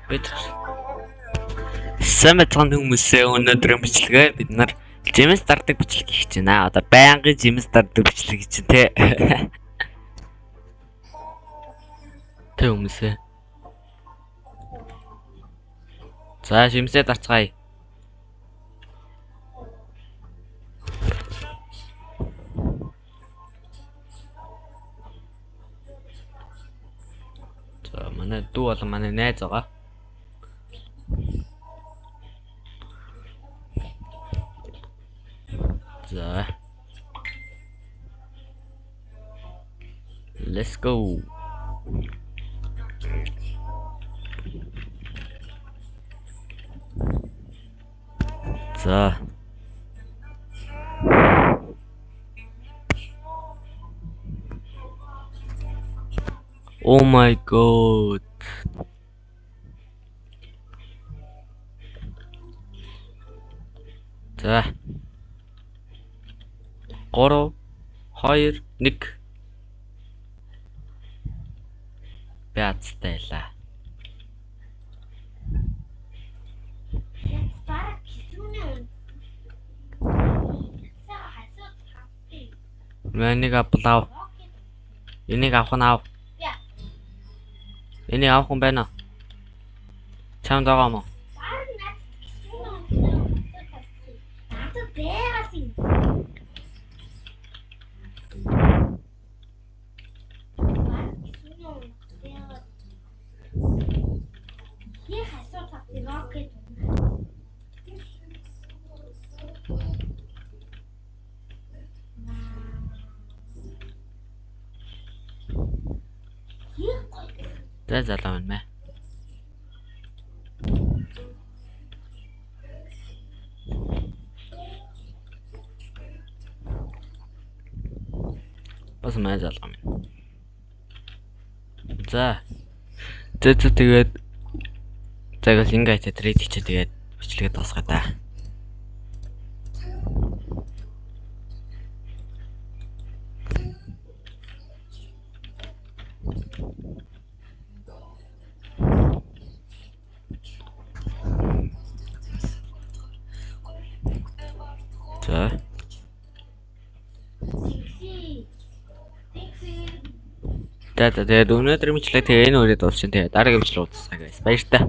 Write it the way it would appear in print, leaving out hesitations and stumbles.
Бид самтхан хүмүүсээ өнөөдрийн бичлэгээ бид нар жимс дардаг бичлэг хийж байна. Одоо байнгын жимс дардаг бичлэг хийж байна те. Тэ хүмүүсээ. За жимсээ дарцгаая. За манай дүү болон манай найз байгаа. За. Let's go. За. Oh my god. За. 3 2 1 Бяцтайла. Энийг авлаа. Энийг авах нь ав. Энийг авах юм байна. Чамд байгаа юм уу? За залуу байна мэ. Бас мэ залуу минь. За. Тэгээд загас ингээд трейд хийчээ тэгээд бичлэгээ дуусгая да. За. Тэгээд өнөөдөр бичлэг тэгээ энэ үрээд дуусчихын. Тэгээд дараагийн бичлэг уулзцаа guys. Баяр та.